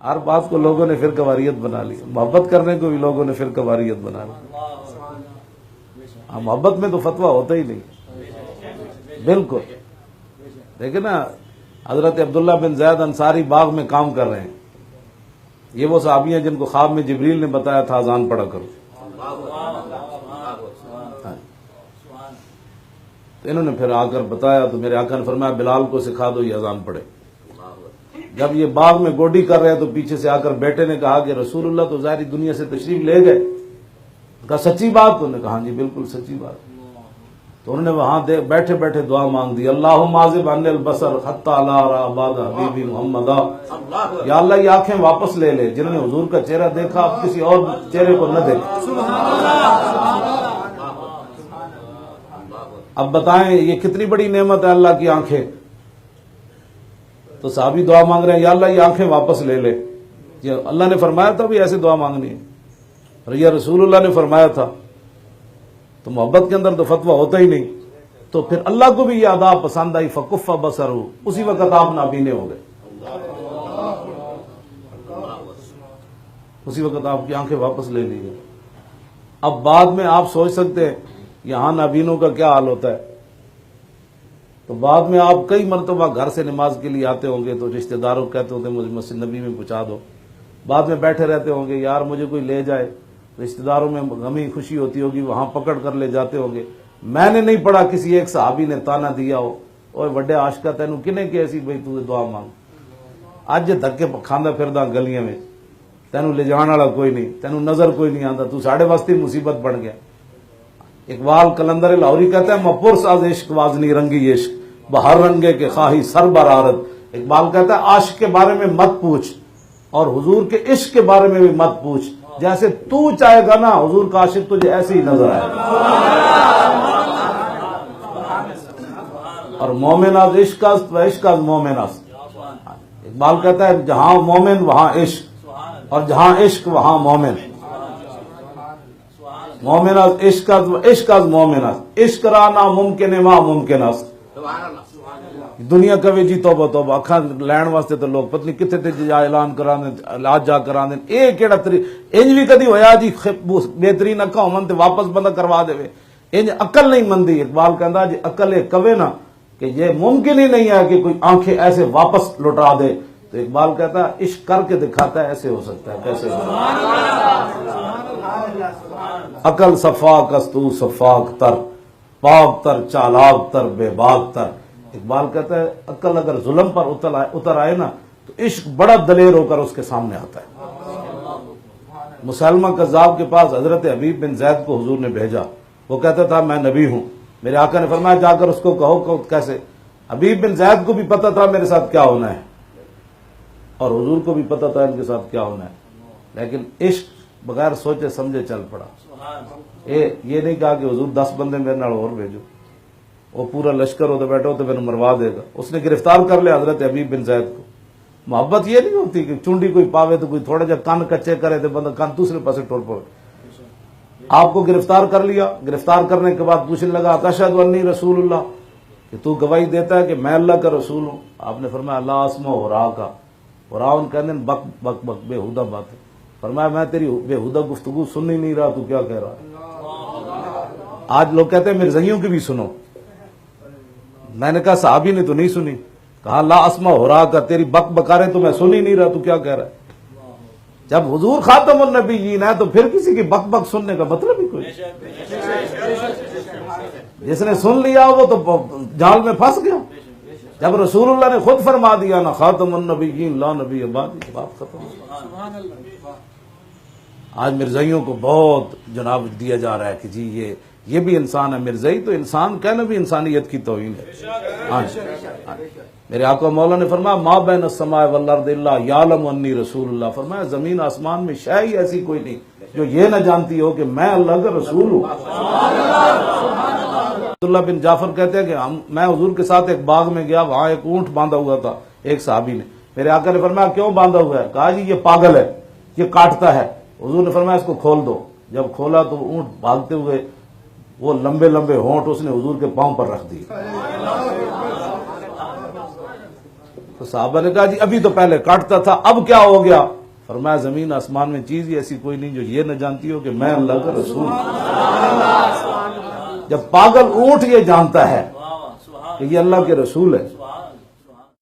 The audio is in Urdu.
ہر بات کو لوگوں نے فرقہ واریت بنا لی، محبت کرنے کو بھی لوگوں نے فرقہ واریت بنا لی۔ ہاں، محبت میں تو فتویٰ ہوتا ہی نہیں، بالکل۔ دیکھیں نا، حضرت عبداللہ بن زید انصاری باغ میں کام کر رہے ہیں، یہ وہ صحابی ہیں جن کو خواب میں جبریل نے بتایا تھا اذان پڑھا کرو، تو انہوں نے پھر آ کر بتایا تو میرے آقا نے فرمایا بلال کو سکھا دو یہ اذان پڑھے۔ جب یہ باغ میں گوڈی کر رہے ہیں تو پیچھے سے آ کر بیٹے نے کہا کہ رسول اللہ تو ظاہری دنیا سے تشریف لے گئے، کہا سچی بات؟ تو انہوں نے کہا ہاں جی بالکل سچی بات۔ تو انہوں نے وہاں بیٹھے بیٹھے دعا مانگ دی، اللہم عازب عن البصر حتی لا ارى بعد حبیبی محمد، یا اللہ یہ آنکھیں واپس لے لے، جنہوں نے حضور کا چہرہ دیکھا اب کسی اور چہرے کو نہ دیکھا۔ اب بتائیں یہ کتنی بڑی نعمت ہے اللہ کی آنکھیں۔ تو صحابی دعا مانگ رہے ہیں یا اللہ یہ آنکھیں واپس لے لے، یہ اللہ نے فرمایا تھا بھی ایسے دعا مانگنی ہے، اور یہ رسول اللہ نے فرمایا تھا، تو محبت کے اندر تو فتویٰ ہوتا ہی نہیں۔ تو پھر اللہ کو بھی یہ ادا پسند آئی، فکف بصرہ، اسی وقت آپ نابینے ہو گئے، اسی وقت آپ کی آنکھیں واپس لے لی گئی۔ اب بعد میں آپ سوچ سکتے ہیں یہاں نابینوں کا کیا حال ہوتا ہے، تو بعد میں آپ کئی مرتبہ گھر سے نماز کے لیے آتے ہوں گے تو رشتہ داروں کو کہتے ہوتے مجھے مسجد نبی میں پہنچا دو، بعد میں بیٹھے رہتے ہوں گے یار مجھے کوئی لے جائے، رشتہ داروں میں غمی خوشی ہوتی ہوگی وہاں پکڑ کر لے جاتے ہوں گے۔ میں نے نہیں پڑھا کسی ایک صحابی نے تانا دیا ہو، اوے وڈے عاشقہ تینوں کنے کہ ایسی بھائی تو دعا مانگ، اج دھکے کھاندا پھردا گلیاں میں، تینوں لے جان والا کوئی نہیں، تینوں نظر کوئی نہیں آتا، تو ساڑھے واسطے مصیبت بن گیا۔ اقبال کلندر لاہوری کہتا ہے مپرس از عشق وازنی رنگی عشق بہر رنگے کے خواہی سر برارت۔ اقبال کہتا ہے عاشق کے بارے میں مت پوچھ اور حضور کے عشق کے بارے میں بھی مت پوچھ، جیسے تو چاہے گا نا حضور کا عاشق تجھے ایسے ہی نظر آئے۔ اور مومن از عشق است و عشق از مومن است۔ اقبال کہتا ہے جہاں مومن وہاں عشق، اور جہاں عشق وہاں مومن۔ مومن از عشق از و عشق از مومن است، عشق را ناممکن ما ممکن است۔ دنیا کہے جی توبہ توبہ، اکھاں لین واسطے تو لوگ پتہ نہیں کتنے تے جا اعلان کران دیں، لاج جا کران دیں، اے کیڑا انج بھی کدی ہویا جی بہترین اکھاں ہومن تے واپس بندہ کروا دے، انج عقل نہیں مندی۔ اقبال کہندا جی عقل یہ کہے نا کہ یہ ممکن ہی نہیں ہے کہ کوئی آنکھیں ایسے واپس لوٹا دے، تو اقبال کہتا ہے عشق کر کے دکھاتا ہے ایسے ہو سکتا ہے، کیسے ہو سکتا ہے؟ عقل صفاک است تو صفاک تر، پاک تر چالاک تر بے باک تر۔ اقبال کہتا ہے عقل اگر ظلم پر اتر آئے نا تو عشق بڑا دلیر ہو کر اس کے سامنے آتا ہے۔ مسلمہ کذاب کے پاس حضرت حبیب بن زید کو حضور نے بھیجا، وہ کہتا تھا میں نبی ہوں، میرے آقا نے فرمایا جا کر اس کو کہو کیسے؟ حبیب بن زید کو بھی پتا تھا میرے ساتھ کیا ہونا ہے، اور حضور کو بھی پتا تھا ان کے ساتھ کیا ہونا ہے، لیکن عشق بغیر سوچے سمجھے چل پڑا۔ یہ نہیں کہا کہ حضور 10 بندے میرے نال اور بھیجو، وہ پورا لشکر ہوتا بیٹھا ہو تو میرے مروا دے گا۔ اس نے گرفتار کر لیا حضرت حبیب بن زید کو۔ محبت یہ نہیں ہوتی کہ چونڈی کوئی پاوے تو کوئی تھوڑا جا کان کچے کرے تو بندہ کان دوسرے پاسے ٹور پڑے۔ آپ کو گرفتار کر لیا، گرفتار کرنے کے بعد پوچھنے لگا اتشہد انی رسول اللہ، کہ تو گواہی دیتا ہے کہ میں اللہ کا رسول ہوں؟ آپ نے فرمایا لا اسمع ہورا کا، ہورا ان کہتے ہیں بک بک بک بےہودہ بات ہے۔ فرمایا میں تیری بےہودہ گفتگو سن ہی نہیں رہا، تو کیا کہہ رہا ہے؟ آج لوگ کہتے ہیں مرزائیوں کی بھی سنو، میں نے کہا صحابی نے تو نہیں سنی، کہا لا اسمع ہورا کا، تیری بک بکارے تو میں سن ہی نہیں رہا، تو کیا کہہ رہا ہے؟ جب حضور خاتم النبیین ہے تو پھر کسی کی بک بک سننے کا مطلب ہی کوئی، جس نے سن لیا وہ تو جال میں پھنس گیا۔ جب رسول اللہ نے خود فرما دیا نا خاتم النبیین لا نبی بعدی، بات ختم۔ آج مرزائیوں کو بہت جناب دیا جا رہا ہے کہ جی یہ بھی انسان ہے، مرزائی تو انسان کہنا بھی انسانیت کی توہین ہے۔ میرے آقا مولا نے فرمایا ما بین السماء والارض الا یعلم انی رسول اللہ، فرمایا زمین آسمان میں شے ہی ایسی کوئی نہیں جو یہ نہ جانتی ہو کہ میں اللہ کا رسول ہوں۔ عبداللہ بن جعفر کہتے ہیں کہ میں حضور کے ساتھ ایک باغ میں گیا، وہاں ایک اونٹ باندھا ہوا تھا ایک صحابی نے۔ میرے آقا نے فرمایا کیوں باندھا ہوا ہے؟ کہا جی یہ پاگل ہے، یہ کاٹتا ہے۔ حضور نے فرمایا اس کو کھول دو۔ جب کھولا تو اونٹ بھاگتے ہوئے وہ لمبے لمبے ہونٹ اس نے حضور کے پاؤں پر رکھ دیے۔ تو صحابہ نے کہا جی ابھی تو پہلے کاٹتا تھا اب کیا ہو گیا؟ فرمایا زمین آسمان میں چیز ہی ایسی کوئی نہیں جو یہ نہ جانتی ہو کہ میں اللہ کا رسول ہوں۔ جب پاگل اونٹ یہ جانتا ہے کہ یہ اللہ کے رسول ہے